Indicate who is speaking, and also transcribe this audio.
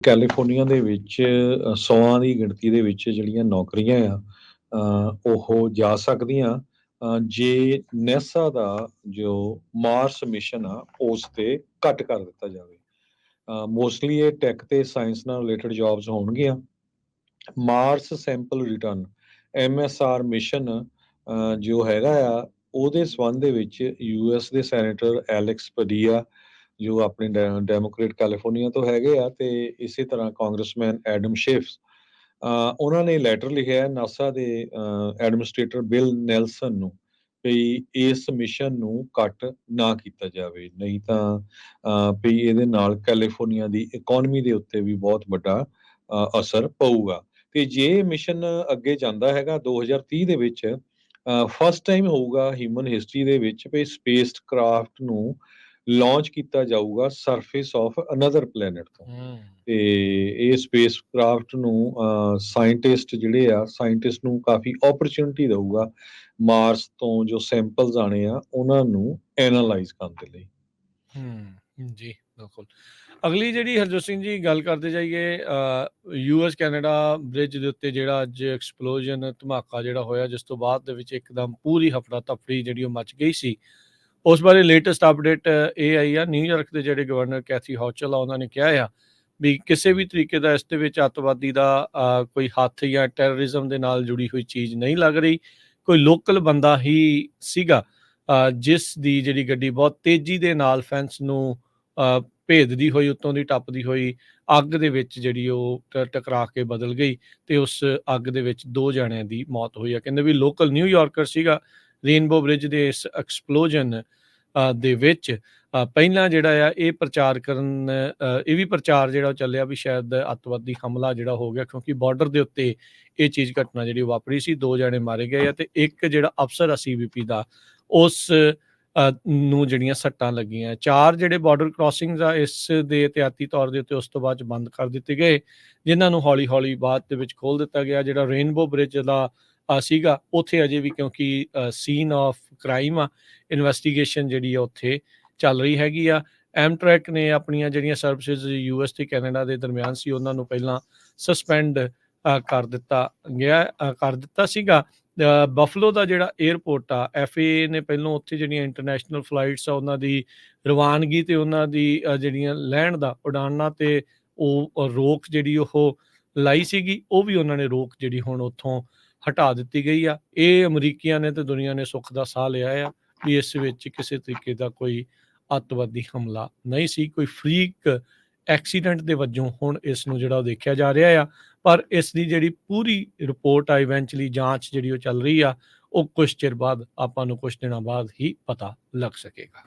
Speaker 1: California ਦੇ ਵਿੱਚ 100ਾਂ ਦੀ ਗਿਣਤੀ ਦੇ ਵਿੱਚ ਜਿਹੜੀਆਂ ਨੌਕਰੀਆਂ ਆ ਉਹ ਜਾ ਸਕਦੀਆਂ ਜੇ ਨੈਸਾ ਦਾ ਜੋ ਮਾਰਸ ਮਿਸ਼ਨ ਆ ਉਸ ਤੇ ਘੱਟ ਕਰ ਦਿੱਤਾ ਜਾਵੇ। ਮੋਸਟਲੀ ਇਹ ਟੈਕ ਤੇ ਸਾਇੰਸ ਨਾਲ ਰਿਲੇਟਡ ਜੌਬਸ ਹੋਣਗੀਆਂ। Mars sample return MSR mission ਜੋ ਹੈਗਾ ਆ ਉਹਦੇ ਸੰਬੰਧ ਦੇ ਵਿੱਚ US ਦੇ ਸੈਨੇਟਰ ਐਲੈਕਸ ਪਡੀਆ ਜੋ ਆਪਣੇ ਡੈਮੋਕ੍ਰੇਟ ਕੈਲੀਫੋਰਨੀਆ ਤੋਂ ਹੈਗੇ ਆ ਤੇ ਇਸੇ ਤਰ੍ਹਾਂ ਕਾਂਗਰਸਮੈਨ ਐਡਮ ਸ਼ੇਫਸ ਉਹਨਾਂ ਨੇ ਲੈਟਰ ਲਿਖਿਆ ਨਾਸਾ ਦੇ ਐਡਮਿਨਿਸਟ੍ਰੇਟਰ ਬਿਲ ਨੈਲਸਨ ਨੂੰ ਵੀ ਇਸ ਮਿਸ਼ਨ ਨੂੰ ਕੱਟ ਨਾ ਕੀਤਾ ਜਾਵੇ, ਨਹੀਂ ਤਾਂ ਵੀ ਇਹਦੇ ਨਾਲ ਕੈਲੀਫੋਰਨੀਆ ਦੀ ਇਕਨੋਮੀ ਦੇ ਉੱਤੇ ਵੀ ਬਹੁਤ ਵੱਡਾ ਅਸਰ ਪਊਗਾ। ਤੇ ਜੇ ਮਿਸ਼ਨ ਅੱਗੇ ਜਾਂਦਾ ਹੈਗਾ 2030 ਦੇ ਵਿੱਚ ਫਸਟ ਟਾਈਮ ਹੋਊਗਾ ਹਿਊਮਨ ਹਿਸਟਰੀ ਦੇ ਵਿੱਚ ਵੀ ਸਪੇਸ ਕਰਾਫਟ ਨੂੰ ਲਾਂਚ ਕੀਤਾ ਜਾਊਗਾ ਸਰਫੇਸ ਆਫ ਅਨਦਰ ਪਲੈਨਟ ਤੋਂ। ਤੇ ਇਹ ਸਪੇਸ ਕਰਾਫਟ ਨੂੰ ਸਾਇੰਟਿਸਟ ਜਿਹੜੇ ਆ ਸਾਇੰਟਿਸਟ ਨੂੰ ਕਾਫੀ ਓਪਰਚੁਨਿਟੀ ਦਊਗਾ ਮਾਰਸ ਤੋਂ ਜੋ ਸੈਂਪਲਸ ਆਣੇ ਆ ਉਹਨਾਂ ਨੂੰ ਐਨਾਲਾਈਜ਼ ਕਰਨ ਦੇ ਲਈ।
Speaker 2: ਜੀ ਬਿਲਕੁਲ। ਅਗਲੀ ਜਿਹੜੀ ਹਰਜੋਤ ਸਿੰਘ ਜੀ ਗੱਲ ਕਰਦੇ ਜਾਈਏ US ਕੈਨੇਡਾ ਬ੍ਰਿਜ ਦੇ ਉੱਤੇ ਜਿਹੜਾ ਅੱਜ ਐਕਸਪਲੋਜਨ ਧਮਾਕਾ ਜਿਹੜਾ ਹੋਇਆ ਜਿਸ ਤੋਂ ਬਾਅਦ ਦੇ ਵਿੱਚ ਇੱਕਦਮ ਪੂਰੀ ਹਫੜਾ ਤਫੜੀ ਜਿਹੜੀ ਉਹ ਮਚ ਗਈ ਸੀ, ਉਸ ਬਾਰੇ ਲੇਟੈਸਟ ਅਪਡੇਟ ਇਹ ਆਈ ਆ। ਨਿਊਯਾਰਕ ਦੇ ਜਿਹੜੇ ਗਵਰਨਰ ਕੈਥੀ ਹੌਚਲ ਆ ਉਹਨਾਂ ਨੇ ਕਿਹਾ ਆ ਵੀ ਕਿਸੇ ਵੀ ਤਰੀਕੇ ਦਾ ਇਸ ਦੇ ਵਿੱਚ ਅੱਤਵਾਦੀ ਦਾ ਕੋਈ ਹੱਥ ਜਾਂ ਟੈਰਰਿਜ਼ਮ ਦੇ ਨਾਲ ਜੁੜੀ ਹੋਈ ਚੀਜ਼ ਨਹੀਂ ਲੱਗ ਰਹੀ, ਕੋਈ ਲੋਕਲ ਬੰਦਾ ਹੀ ਸੀਗਾ ਜਿਸ ਦੀ ਜਿਹੜੀ ਗੱਡੀ ਬਹੁਤ ਤੇਜ਼ੀ ਦੇ ਨਾਲ ਫੈਂਸ ਨੂੰ ਭੇਦਦੀ ਹੋਈ ਉੱਤੋਂ ਦੀ ਟੱਪਦੀ ਹੋਈ ਅੱਗ ਦੇ ਵਿੱਚ ਜਿਹੜੀ ਉਹ ਟਕਰਾ ਕੇ ਬਦਲ ਗਈ ਤੇ ਉਸ ਅੱਗ ਦੇ ਵਿੱਚ 2 ਜਣਿਆਂ ਦੀ ਮੌਤ ਹੋਈ ਆ। ਕਹਿੰਦੇ ਵੀ ਲੋਕਲ ਨਿਊਯਾਰਕਰ ਸੀਗਾ। ਰੇਨਬੋ ਬ੍ਰਿਜ ਦੇ ਇਸ ਐਕਸਪਲੋਜਨ ਦੇ ਵਿੱਚ ਪਹਿਲਾਂ ਜਿਹੜਾ ਆ ਇਹ ਪ੍ਰਚਾਰ ਕਰਨ ਇਹ ਵੀ ਪ੍ਰਚਾਰ ਜਿਹੜਾ ਚੱਲਿਆ ਵੀ ਸ਼ਾਇਦ ਅੱਤਵਾਦੀ ਹਮਲਾ ਜਿਹੜਾ ਹੋ ਗਿਆ, ਕਿਉਂਕਿ ਬਾਰਡਰ ਦੇ ਉੱਤੇ ਇਹ ਚੀਜ਼ ਘਟਨਾ ਜਿਹੜੀ ਵਾਪਰੀ ਸੀ। 2 ਜਣੇ ਮਾਰੇ ਗਏ ਆ ਤੇ ਇੱਕ ਜਿਹੜਾ ਅਫਸਰ ਆ CBP ਦਾ ਉਸ ਨੂੰ ਜਿਹੜੀਆਂ ਸੱਟਾਂ ਲੱਗੀਆਂ। 4 ਜਿਹੜੇ ਬਾਰਡਰ ਕ੍ਰਾਸਿੰਗਸ ਆ ਇਸ ਦੇ ਇਹਤਿਆਤੀ ਤੌਰ ਦੇ ਉੱਤੇ ਉਸ ਤੋਂ ਬਾਅਦ 'ਚ ਬੰਦ ਕਰ ਦਿੱਤੇ ਗਏ, ਜਿਨ੍ਹਾਂ ਨੂੰ ਹੌਲੀ ਹੌਲੀ ਬਾਅਦ ਦੇ ਵਿੱਚ ਖੋਲ੍ਹ ਦਿੱਤਾ ਗਿਆ। ਜਿਹੜਾ ਰੇਨਬੋ ਬ੍ਰਿਜ ਦਾ ਸੀਗਾ ਉੱਥੇ ਅਜੇ ਵੀ ਕਿਉਂਕਿ ਸੀਨ ਆਫ ਕ੍ਰਾਈਮ ਆ, ਇਨਵੈਸਟੀਗੇਸ਼ਨ ਜਿਹੜੀ ਆ ਉੱਥੇ ਚੱਲ ਰਹੀ ਹੈਗੀ ਆ। ਐਮਟਰੈਕ ਨੇ ਆਪਣੀਆਂ ਜਿਹੜੀਆਂ ਸਰਵਿਸਿਜ਼ US ਤੇ ਕੈਨੇਡਾ ਦੇ ਦਰਮਿਆਨ ਸੀ ਉਹਨਾਂ ਨੂੰ ਪਹਿਲਾਂ ਸਸਪੈਂਡ ਕਰ ਦਿੱਤਾ ਸੀਗਾ। ਬਫਲੋ ਦਾ ਜਿਹੜਾ ਏਅਰਪੋਰਟ ਆ FAA ਨੇ ਪਹਿਲਾਂ ਉੱਥੇ ਜਿਹੜੀਆਂ ਇੰਟਰਨੈਸ਼ਨਲ ਫਲਾਈਟਸ ਆ ਉਹਨਾਂ ਦੀ ਰਵਾਨਗੀ ਤੇ ਉਹਨਾਂ ਦੀ ਜਿਹੜੀਆਂ ਲੈਣ ਦਾ ਉਡਾਨਾਂ ਤੇ ਉਹ ਰੋਕ ਜਿਹੜੀ ਉਹ ਲਾਈ ਸੀਗੀ, ਉਹ ਵੀ ਉਹਨਾਂ ਨੇ ਰੋਕ ਜਿਹੜੀ ਹੁਣ ਉੱਥੋਂ ਹਟਾ ਦਿੱਤੀ ਗਈ ਆ। ਇਹ ਅਮਰੀਕੀਆਂ ਨੇ ਤੇ ਦੁਨੀਆ ਨੇ ਸੁੱਖ ਦਾ ਸਾਹ ਲਿਆ ਆ ਵੀ ਇਸ ਵਿੱਚ ਕਿਸੇ ਤਰੀਕੇ ਦਾ ਕੋਈ ਅੱਤਵਾਦੀ ਹਮਲਾ ਨਹੀਂ ਸੀ, ਕੋਈ ਫਰੀਕ ਐਕਸੀਡੈਂਟ ਦੇ ਵਜੋਂ ਹੁਣ ਇਸ ਨੂੰ ਜਿਹੜਾ ਉਹ ਦੇਖਿਆ ਜਾ ਰਿਹਾ ਆ। ਪਰ ਇਸ ਦੀ ਜਿਹੜੀ ਪੂਰੀ ਰਿਪੋਰਟ ਆ ਇਵੈਂਚੁਅਲੀ ਜਾਂਚ ਜਿਹੜੀ ਉਹ ਚੱਲ ਰਹੀ ਆ, ਉਹ ਕੁਛ ਚਿਰ ਬਾਅਦ ਆਪਾਂ ਨੂੰ ਕੁਛ ਦਿਨਾਂ ਬਾਅਦ ਹੀ ਪਤਾ ਲੱਗ ਸਕੇਗਾ।